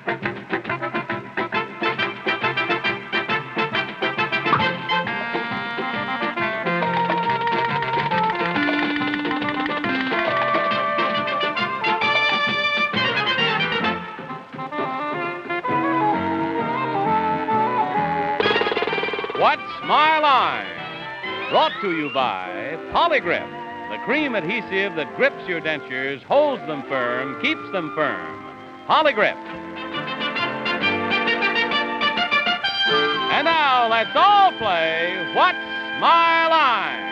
What's My Line? Brought to you by Polygrip, the cream adhesive that grips your dentures, holds them firm, keeps them firm. Polygrip. And now let's all play What's My Line?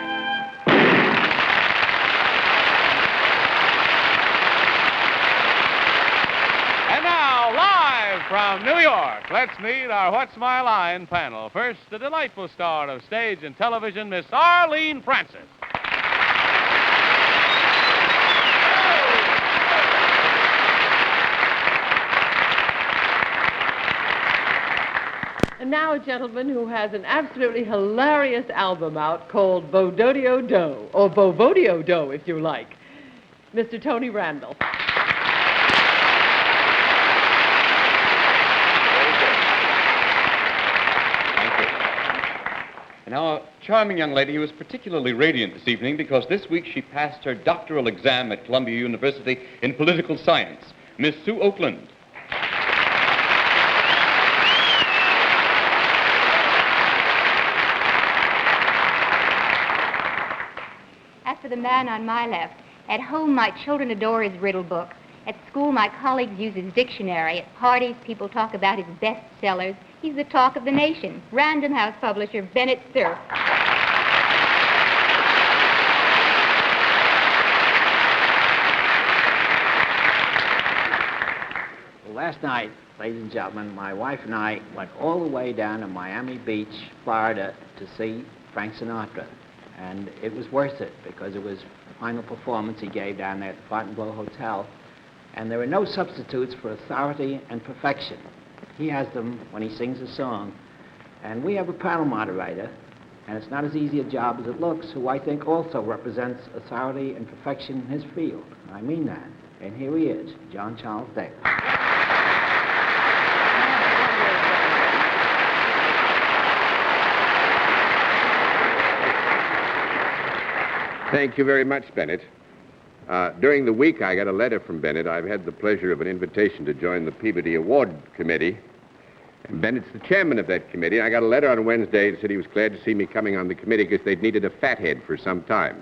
And now, live from New York, let's meet our What's My Line panel. First, the delightful star of stage and television, Miss Arlene Francis. And now a gentleman who has an absolutely hilarious album out called Vododio Do, or Bovodio Do, if you like. Mr. Tony Randall. And our charming young lady who is particularly radiant this evening because this week she passed her doctoral exam at Columbia University in political science, Miss Sue Oakland. As for the man on my left, at home my children adore his riddle book. At school my colleagues use his dictionary. At parties people talk about his bestsellers. He's the talk of the nation. Random House publisher Bennett Cerf. Well, last night, ladies and gentlemen, my wife and I went all the way down to Miami Beach, Florida, to see Frank Sinatra. And it was worth it because it was the final performance he gave down there at the Fontainebleau Hotel. And there are no substitutes for authority and perfection. He has them when he sings a song. And we have a panel moderator, and it's not as easy a job as it looks, who I think also represents authority and perfection in his field. I mean that. And here he is, John Charles Daly. Thank you very much, Bennett. During the week, I got a letter from Bennett. I've had the pleasure of an invitation to join the Peabody Award Committee. And Bennett's the chairman of that committee. I got a letter on Wednesday that said he was glad to see me coming on the committee because they'd needed a fathead for some time.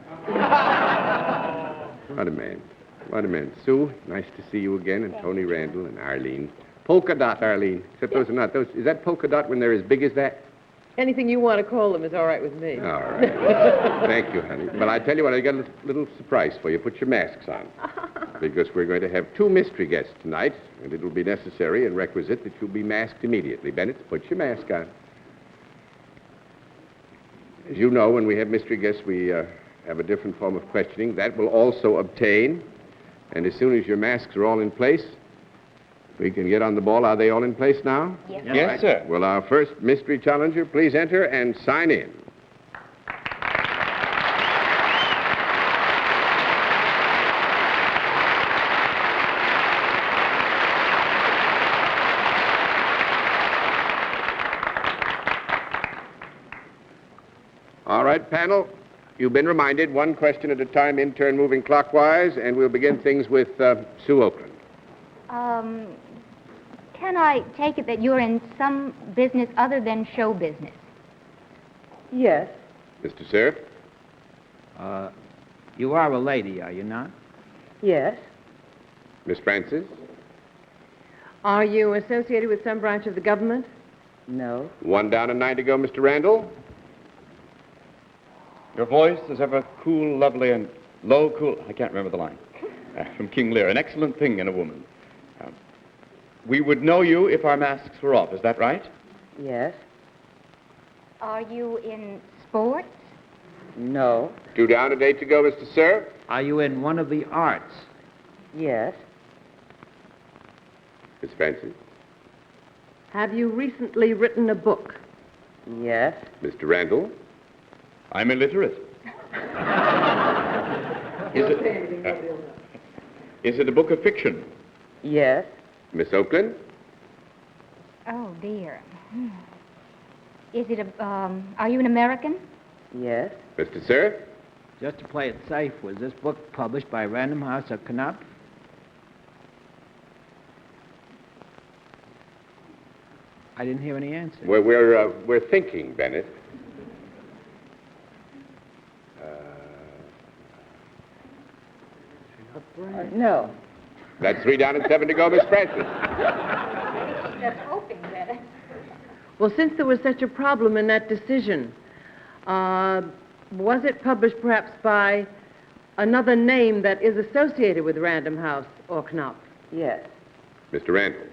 What a man. What a man. Sue, nice to see you again, and Tony Randall and Arlene. Polka dot, Arlene. Except those are not. Those. Is that polka dot when they're as big as that? Anything you want to call them is all right with me. All right. Thank you, honey. But I tell you what, I got a little surprise for you. Put your masks on. Because we're going to have two mystery guests tonight, and it'll be necessary and requisite that you be masked immediately. Bennett, put your mask on. As you know, when we have mystery guests, we have a different form of questioning. That will also obtain. And as soon as your masks are all in place, we can get on the ball. Are they all in place now? Yes, Yes, right. sir. Will our first mystery challenger please enter and sign in? All right, panel. You've been reminded, one question at a time, in turn moving clockwise, and we'll begin things with Sue Oakland. Can I take it that you're in some business other than show business? Yes. Mr. Cerf? You are a lady, are you not? Yes. Miss Francis? Are you associated with some branch of the government? No. One down and 9 to go, Mr. Randall. Your voice is ever cool, lovely, and low, cool. I can't remember the line. From King Lear, an excellent thing in a woman. We would know you if our masks were off. Is that right? Yes. Are you in sports? No. 2 down and 8 to go, Mr. Cerf. Are you in one of the arts? Yes. Miss Francis. Have you recently written a book? Yes. Mr. Randall. I'm illiterate. Is it a book of fiction? Yes. Miss Oakland. Oh, dear. Is it are you an American? Yes. Mr. Cerf? Just to play it safe, was this book published by Random House of Knupp? I didn't hear any answer. We're thinking, Bennett. No. That's 3 down and 7 to go, Miss Francis. Just hoping that. Well, since there was such a problem in that decision, was it published perhaps by another name that is associated with Random House or Knupp? Yes. Mr. Randall.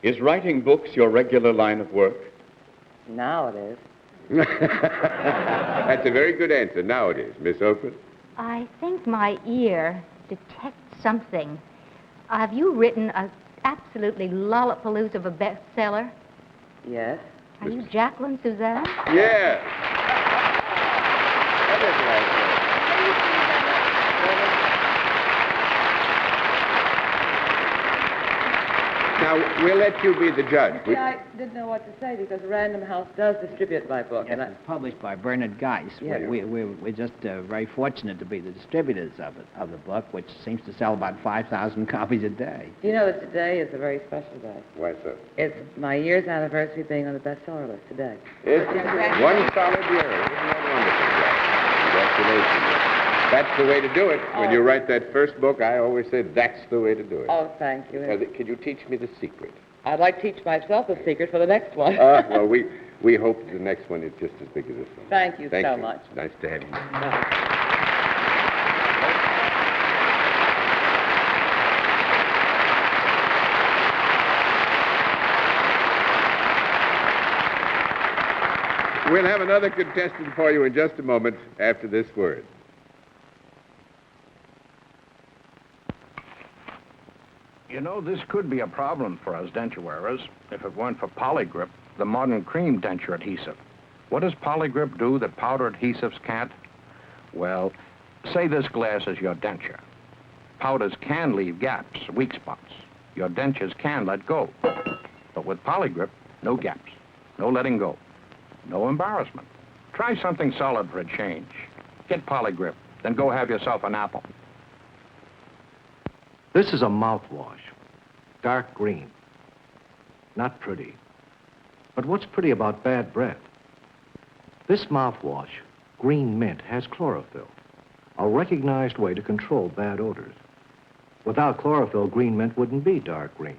Is writing books your regular line of work? Now it is. That's a very good answer. Now it is. Miss Oakland? I think my ear detects something. Have you written a absolutely lollapalooza of a bestseller? Yes. Are you Jacqueline Suzanne? Yeah. That is right. Now, we'll let you be the judge. I didn't know what to say because Random House does distribute my book. Yes, it's published by Bernard Geis. Yeah. We're just very fortunate to be the distributors of the book, which seems to sell about 5,000 copies a day. Do you know that today is a very special day? Why so? It's my year's anniversary being on the bestseller list today. It's 1 solid year. Isn't that wonderful, Jack? Congratulations. That's the way to do it. When you write that first book, I always say that's the way to do it. Oh, thank you. Can you teach me the secret? I'd like to teach myself the secret for the next one. Well, we hope the next one is just as big as this one. Thank you so you. much. Nice to have you. We'll have another contestant for you in just a moment after this word. You know, this could be a problem for us denture wearers if it weren't for Polygrip, the modern cream denture adhesive. What does Polygrip do that powder adhesives can't? Well, say this glass is your denture. Powders can leave gaps, weak spots. Your dentures can let go. But with Polygrip, no gaps, no letting go, no embarrassment. Try something solid for a change. Get Polygrip, then go have yourself an apple. This is a mouthwash, dark green. Not pretty. But what's pretty about bad breath? This mouthwash, green mint, has chlorophyll, a recognized way to control bad odors. Without chlorophyll, green mint wouldn't be dark green,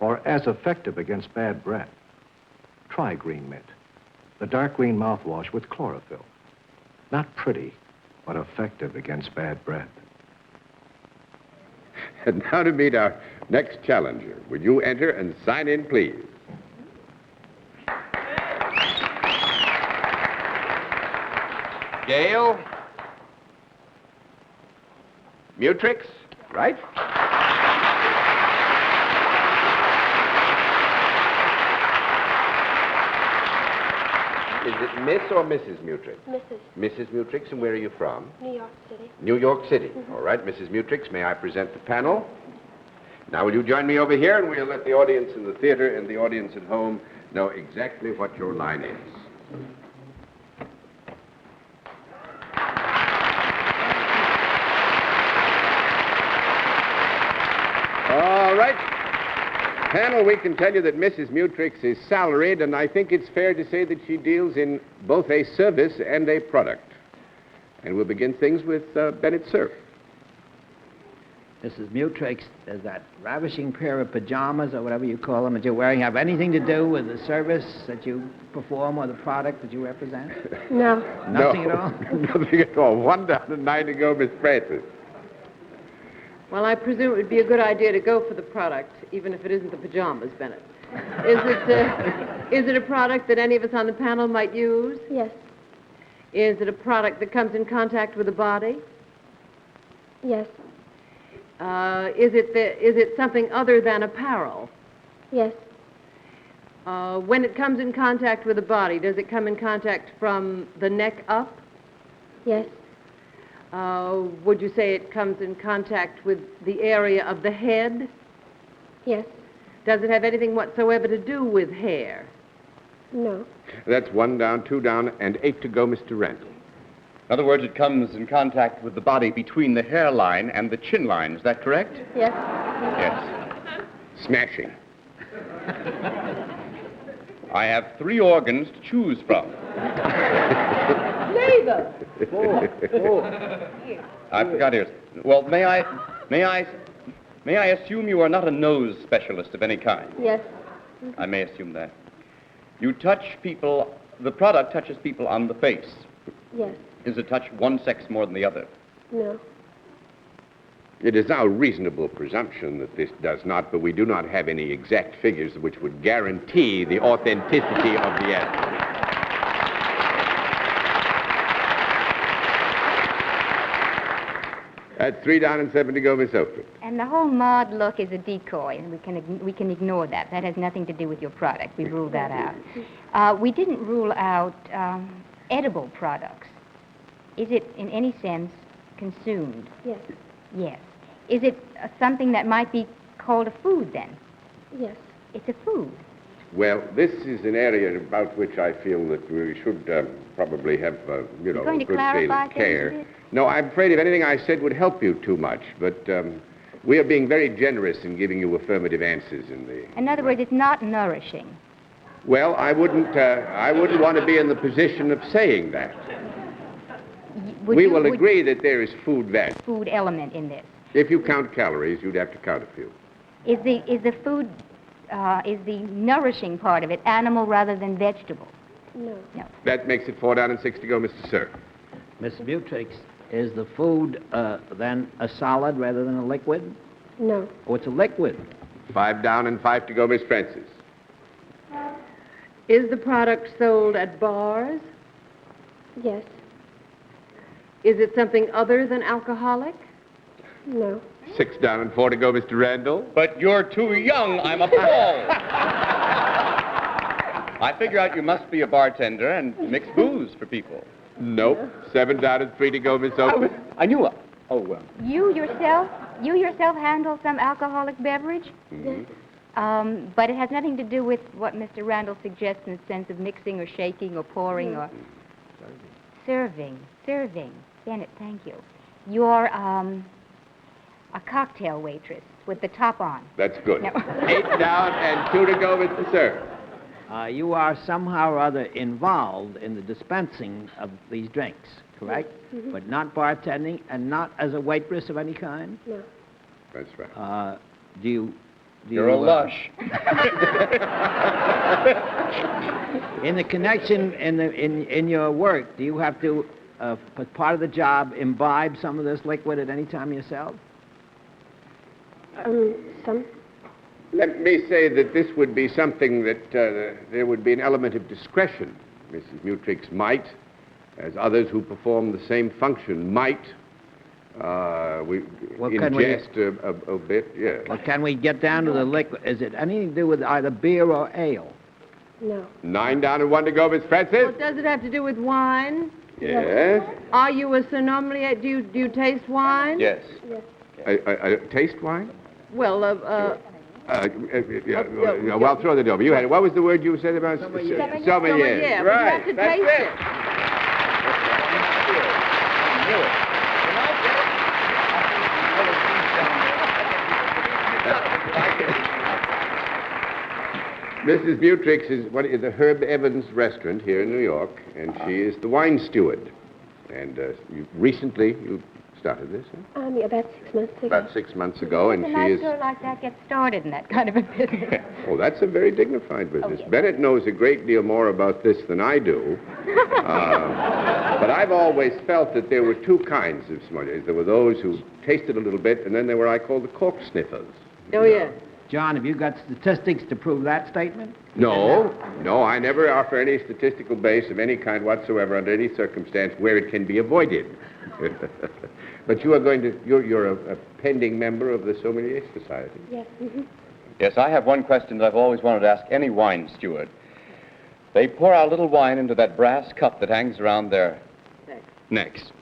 or as effective against bad breath. Try green mint, the dark green mouthwash with chlorophyll. Not pretty, but effective against bad breath. And now to meet our next challenger. Would you enter and sign in, please? Gale. Mutrix, right? Is it Miss or Mrs. Mutrix? Mrs. Mrs. Mutrix, and where are you from? New York City. New York City. All right, Mrs. Mutrix, may I present the panel? Now, will you join me over here, and we'll let the audience in the theater and the audience at home know exactly what your line is. All right. Panel, we can tell you that Mrs. Mutrix is salaried, and I think it's fair to say that she deals in both a service and a product. And we'll begin things with Bennett Cerf. Mrs. Mutrix, does that ravishing pair of pajamas, or whatever you call them, that you're wearing, have anything to do with the service that you perform or the product that you represent? No. Nothing at all? Nothing at all. 1 down and 9 to go, Miss Francis. Well, I presume it would be a good idea to go for the product, even if it isn't the pajamas, Bennett. Is it a product that any of us on the panel might use? Yes. Is it a product that comes in contact with the body? Yes. Is it something other than apparel? Yes. When it comes in contact with the body, does it come in contact from the neck up? Yes. Would you say it comes in contact with the area of the head? Yes. Does it have anything whatsoever to do with hair? No. That's 1 down, 2 down, and 8 to go, Mr. Randall. In other words, it comes in contact with the body between the hairline and the chin line. Is that correct? Yes. Yes. Smashing. I have 3 organs to choose from. Neighbor! I forgot yours. Well, may I assume you are not a nose specialist of any kind? Yes. I may assume that. You touch people, the product touches people on the face. Yes. Is it touch one sex more than the other? No. It is our reasonable presumption that this does not, but we do not have any exact figures which would guarantee the authenticity of the answer. At 3 down and 7 to go, Miss Oakland. And the whole mod look is a decoy, and we can ignore that. That has nothing to do with your product. We've ruled that out. We didn't rule out edible products. Is it, in any sense, consumed? Yes. Yes. Is it something that might be called a food, then? Yes. It's a food. Well, this is an area about which I feel that we should probably have, You're going to good clarify deal of things care. a bit? No, I'm afraid if anything I said would help you too much, but we are being very generous in giving you affirmative answers in the... In other words, it's not nourishing. Well, I wouldn't want to be in the position of saying that. We will agree that there is food value. Food element in this. If you count calories, you'd have to count a few. Is the food, is the nourishing part of it animal rather than vegetable? No. No. That makes it 4 down and 6 to go, Mr. Cerf. Miss Butrix, is the food then a solid rather than a liquid? No. Oh, it's a liquid. 5 down and 5 to go, Miss Francis. Is the product sold at bars? Yes. Is it something other than alcoholic? No. 6 down and 4 to go, Mr. Randall. But you're too young. I'm appalled. I figure out you must be a bartender and mix booze for people. Nope. 7 down and 3 to go, Miss Oakland. I knew it. Oh, well. You yourself handle some alcoholic beverage? Yes. But it has nothing to do with what Mr. Randall suggests in the sense of mixing or shaking or pouring or... Serving. Bennett, thank you. You're a cocktail waitress with the top on. That's good. No. 8 down and 2 to go, Mr. Cerf. You are somehow or other involved in the dispensing of these drinks, correct? Mm-hmm. But not bartending and not as a waitress of any kind? No. That's right. You're a lush. In the connection in your work, do you have to, as part of the job, imbibe some of this liquid at any time yourself? Some. Let me say that this would be something that there would be an element of discretion. Mrs. Mutrix might, as others who perform the same function might, ingest a bit, yes. Well, can we get down to the liquid? Is it anything to do with either beer or ale? No. 9 down and 1 to go, Miss Francis. Well, does it have to do with wine? Yes. Are you a sommelier? Do you taste wine? Yes. Yes. Taste wine? Well, Well, throw that over. You had it. What was the word you said about sommelier? Sommelier. But you have to That's taste it. Mrs. Mutrix is the Herb Evans restaurant here in New York, and she is the wine steward. And you started this, huh? About 6 months ago. About 6 months ago, and a she nice is... girl like that gets started in that kind of a business. Oh, that's a very dignified business. yes. Bennett knows a great deal more about this than I do. But I've always felt that there were 2 kinds of sommeliers. There were those who tasted a little bit, and then there were I call the cork sniffers. Oh, yeah. John, have you got statistics to prove that statement? No, I never offer any statistical base of any kind whatsoever under any circumstance where it can be avoided. But you're a pending member of the Sommelier Society. Yes. Mm-hmm. Yes, I have one question that I've always wanted to ask any wine steward. They pour out a little wine into that brass cup that hangs around their necks.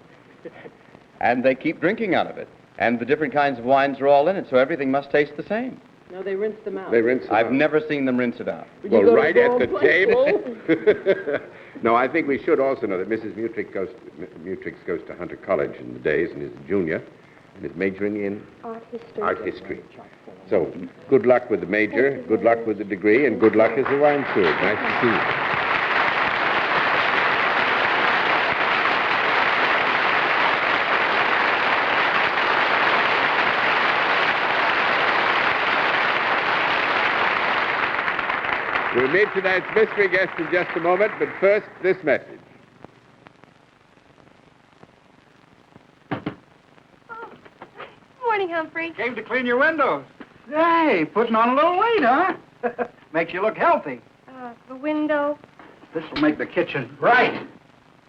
And they keep drinking out of it. And the different kinds of wines are all in it, so everything must taste the same. No, they rinse them out. They rinse it I've out. never seen them rinse it out. Well, You go to right at the wrong table. No, I think we should also know that Mrs. Mutrix goes to Hunter College in the days and is a junior and is majoring in Art history. art history. So, good luck with the major, good luck with the degree, and good luck as a wine steward. Nice to see you. We'll meet tonight's mystery guest in just a moment, but first, this message. Morning, Humphrey. Came to clean your windows. Hey, putting on a little weight, huh? Makes you look healthy. The window. This will make the kitchen bright.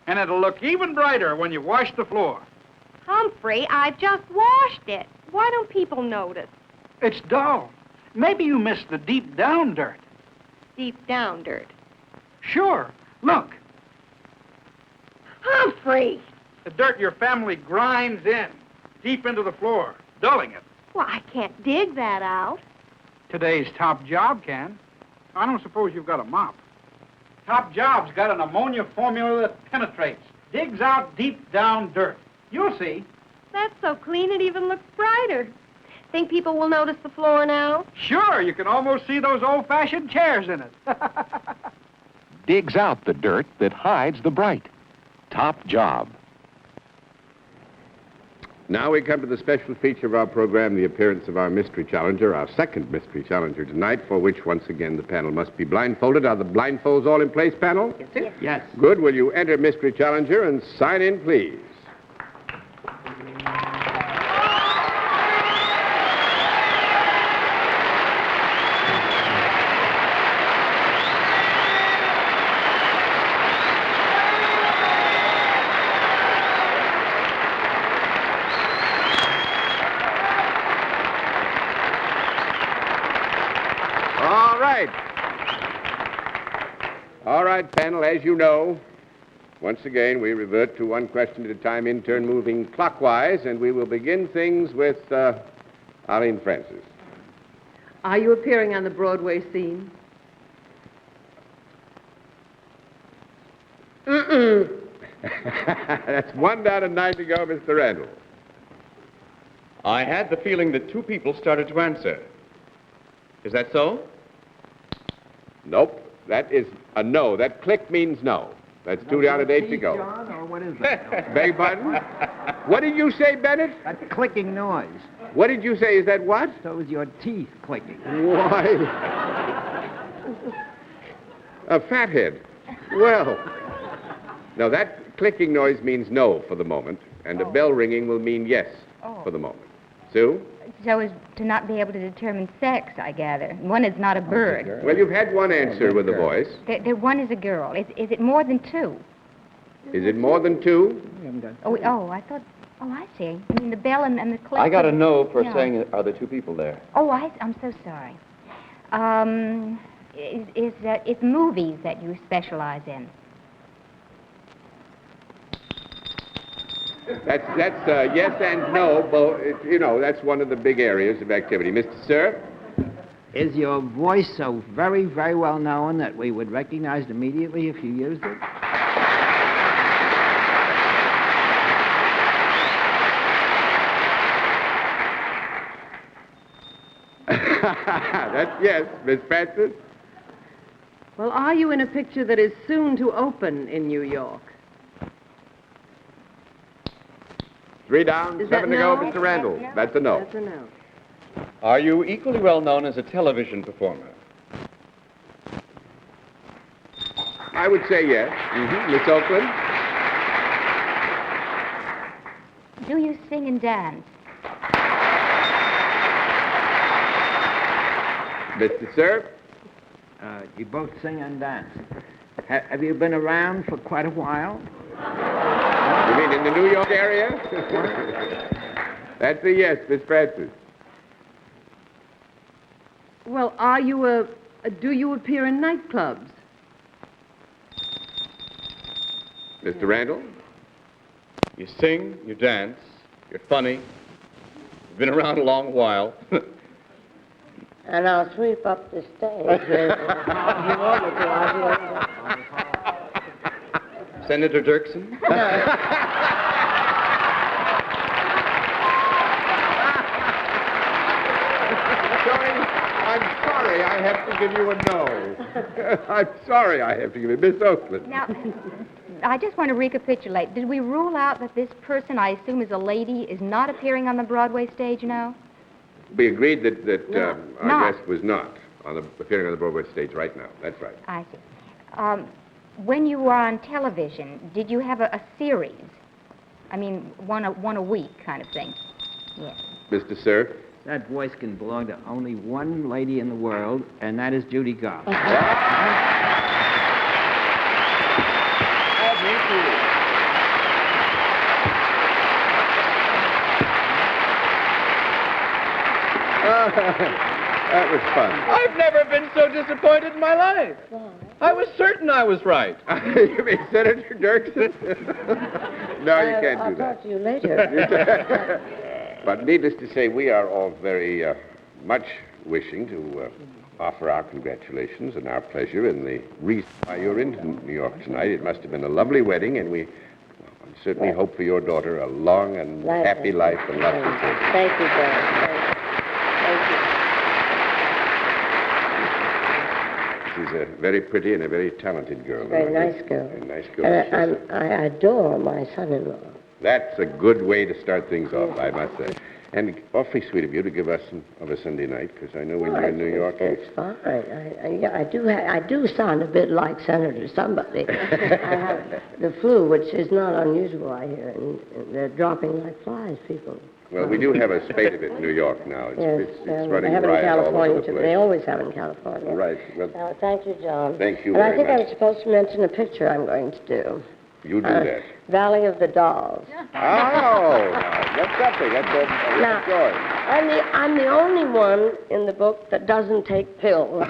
And it'll look even brighter when you wash the floor. Humphrey, I just washed it. Why don't people notice? It's dull. Maybe you missed the deep down dirt. Deep down dirt. Sure. Look, Humphrey! the dirt your family grinds in, deep into the floor, dulling it. Well, I can't dig that out. Today's top job can. I don't suppose you've got a mop. Top job's got an ammonia formula that penetrates, digs out deep down dirt. You'll see. That's so clean it even looks brighter. Think people will notice the floor now? Sure, you can almost see those old-fashioned chairs in it. Digs out the dirt that hides the bright. Top job. Now we come to the special feature of our program, the appearance of our mystery challenger, our second mystery challenger tonight, for which, once again, the panel must be blindfolded. Are the blindfolds all in place, panel? Yes, sir. Yes. Good. Will you enter mystery challenger and sign in, please? All right, panel, as you know, once again, we revert to one question at a time, in turn moving clockwise, and we will begin things with Arlene Francis. Are you appearing on the Broadway scene? That's 1 down and 9 to go, Mr. Randall. I had the feeling that two people started to answer. Is that so? Nope. That is a no. That click means no. That's 2 down and 8 to go. John, or what is that? Beg pardon? What did you say, Bennett? That clicking noise. What did you say? Is that what? So is your teeth clicking. Why? A fathead. Well. Now, that clicking noise means no for the moment, and a bell ringing will mean yes for the moment. Sue? So as to not be able to determine sex, I gather. One is not a bird. Well, you've had one answer with a voice. One is a girl. Is it more than two? Is it more than 2? I thought... Oh, I see. I mean, the bell and the click... I got a no for Yeah. saying, are there two people there? Oh, I'm so sorry. It's movies that you specialize in. That's yes and no, both. You know, that's one of the big areas of activity. Mr. Cerf? Is your voice so very, very well known that we would recognize it immediately if you used it? That's yes. Miss Francis? Well, are you in a picture that is soon to open in New York? 3 down, Is 7 that to go, no? Mr. Randall. That's a no. That's a no. Are you equally well known as a television performer? I would say yes. Miss Oakland? Do you sing and dance? Mr. Cerf? You both sing and dance. Have you been around for quite a while? You mean in the New York area? That's a yes, Miss Francis. Well, do you appear in nightclubs? Mr. Randall? You sing, you dance, you're funny, you've been around a long while. And I'll sweep up the stage. If you want me to, I'll do it. Senator Dirksen? I'm sorry I have to give you a no. I'm sorry I have to give you Miss Oakland. Now, I just want to recapitulate. Did we rule out that this person, I assume is a lady, is not appearing on the Broadway stage now? We agreed that our Not. guest was not appearing on the Broadway stage right now. That's right. I see. When you were on television, did you have a series? I mean, one a week kind of thing? Yes. Mr. Cerf? That voice can belong to only one lady in the world, and that is Judy Garland. That was fun. I've never been so disappointed in my life. Why? I was certain I was right. You mean Senator Dirksen? No, you can't I'll do that. talk to you later. But needless to say, we are all very much wishing to offer our congratulations and our pleasure in the reason why you're in New York tonight. It must have been a lovely wedding, and we certainly hope for your daughter a long and happy life and lots of children. Thank you, John. Thank you. She's a very pretty and a very talented girl. Very nice girl. Very nice girl. And I adore my son-in-law. That's a good way to start things off, I must say. And awfully sweet of you to give us of a Sunday night, because I know when you're in New York... It's fine. I do sound a bit like Senator somebody. I have the flu, which is not unusual, I hear, and they're dropping like flies, people. Well, we do have a spate of it in New York now. It's running they have it in riot all over California, the too. place. They always have it in California. Right. Well, thank you, John. Thank you and very I think much. I was supposed to mention a picture I'm going to do. You do that. Valley of the Dolls. Oh, that's something. That's a Now, joy. I'm the only one in the book that doesn't take pills.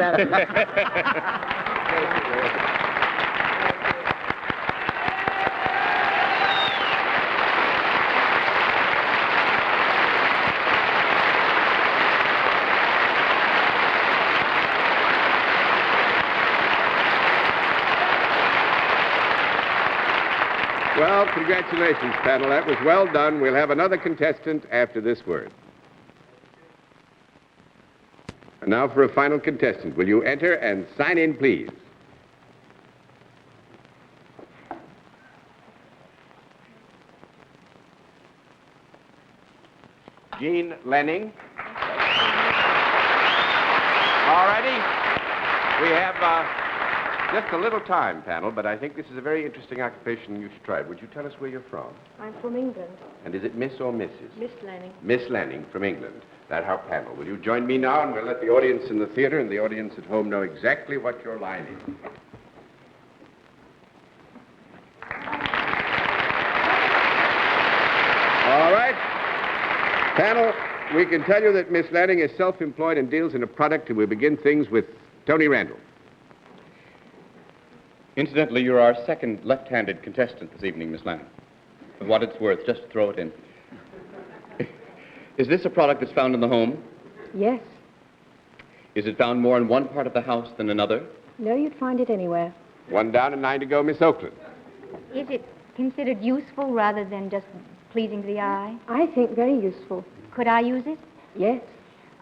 Well, congratulations, panel. That was well done. We'll have another contestant after this word. And now for a final contestant. Will you enter and sign in, please? Jean Lenning. All righty. We have just a little time, panel, but I think this is a very interesting occupation you should try. Would you tell us where you're from? I'm from England. And is it Miss or Mrs.? Miss Lanning. Miss Lanning from England. That's our panel. Will you join me now, and we'll let the audience in the theater and the audience at home know exactly what your line is. All right. Panel, we can tell you that Miss Lanning is self-employed and deals in a product, and we'll begin things with Tony Randall. Incidentally, you're our second left-handed contestant this evening, Miss Lanning. For what it's worth, just throw it in. Is this a product that's found in the home? Yes. Is it found more in one part of the house than another? No, you'd find it anywhere. 1 down and 9 to go, Miss Oakland. Is it considered useful rather than just pleasing to the eye? I think very useful. Could I use it? Yes.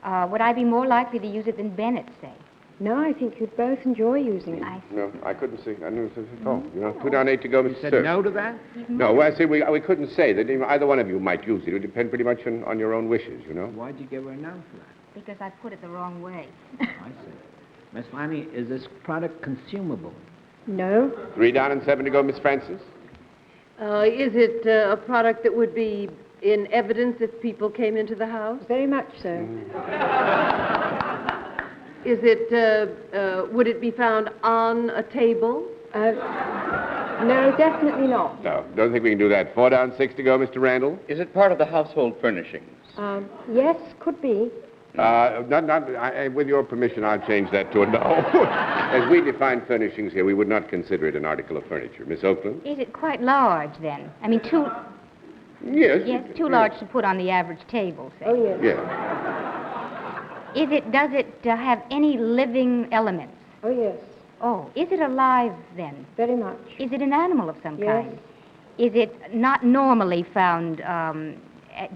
Would I be more likely to use it than Bennett, say? No, I think you'd both enjoy using it. No, I couldn't see. I didn't see. Oh, 2 down, 8 to go, Mr. You said Cerf. no to that? No, well, I say we couldn't say that either one of you might use it. It would depend pretty much on your own wishes, you know. Why'd you give her a no for that? Because I put it the wrong way. I see. Miss Lanning, is this product consumable? No. 3 down and 7 to go, Miss Francis. Is it a product that would be in evidence if people came into the house? Very much so. Is it, would it be found on a table? No, definitely not. No, don't think we can do that. 4 down, 6 to go, Mr. Randall. Is it part of the household furnishings? Yes, could be. With your permission, I'll change that to a no. As we define furnishings here, we would not consider it an article of furniture. Miss Oakland? Is it quite large, then? I mean, too... Yes. Yes, too large to put on the average table, say. Oh, yes. Yes. Does it have any living elements? Oh, yes. Oh, is it alive then? Very much. Is it an animal of some Yes. kind? Is it not normally found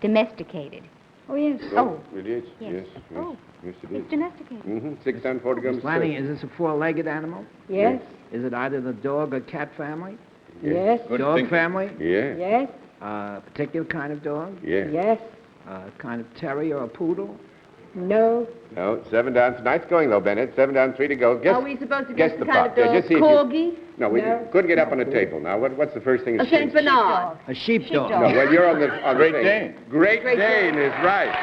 domesticated? Oh, yes. Oh. It is. Yes. Yes. Oh. Yes, it is. It's domesticated. Mm-hmm. 6 down, 40 grams. Miss Lanning, is this a four-legged animal? Yes. Is it either the dog or cat family? Yes. Good Dog thinking. family? Yeah. Yes. Particular kind of dog? Yeah. Yes. Kind of terrier or poodle? No. No, 7 down. Tonight's going, though, Bennett. 7 down, 3 to go. Guess, Are we supposed to guess guess the the kind prop. of dog? Yeah, just see if you- Corgi? No, we No. couldn't get up on the table. Now, what's the first thing? A Saint Bernard. A sheepdog. No, well, you're on the Great thing. Dane. Great Great Dane is right.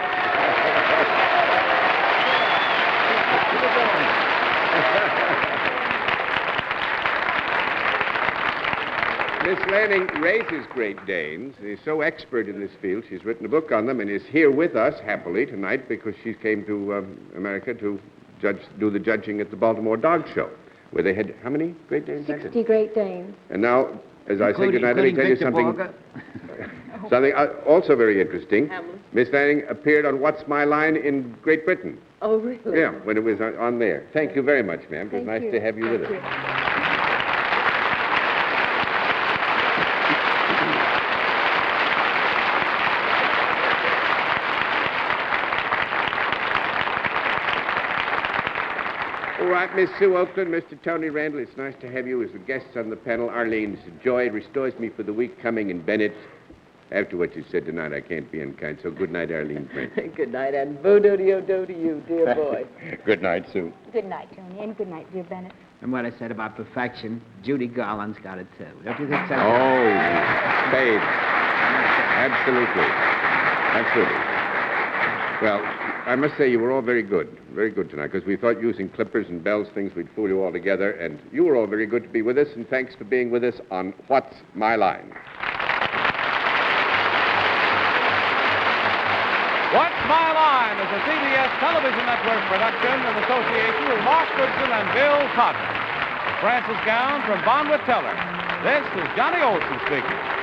Miss Lanning raises Great Danes. She's so expert in this field. She's written a book on them and is here with us happily tonight because she came to America to do the judging at the Baltimore Dog Show, where they had how many Great Danes? 60 Great Danes. And now, as I say goodnight, let me tell you something. Something also very interesting. Hamlet. Miss Lanning appeared on What's My Line in Great Britain. Oh, really? Yeah, when it was on there. Thank you very much, ma'am. It was Thank nice you. to have you with Thank us. you. All right, Miss Sue Oakland, Mr. Tony Randall, it's nice to have you as the guests on the panel. Arlene, it's a joy. It restores me for the week coming. And Bennett, after what you said tonight, I can't be unkind. So good night, Arlene Francis. Good night, and bo-do-de-o-do to you, dear boy. Good night, Sue. Good night, Tony, and good night, dear Bennett. And what I said about perfection, Judy Garland's got it too. Don't you think so? Oh, spades. Absolutely. Absolutely. Well, I must say you were all very good tonight, because we thought using clippers and bells, things, we'd fool you all together, and you were all very good to be with us, and thanks for being with us on What's My Line. What's My Line is a CBS television network production in association with Mark Goodson and Bill Cotter. Francis Gown from Bonwit Teller. This is Johnny Olson speaking.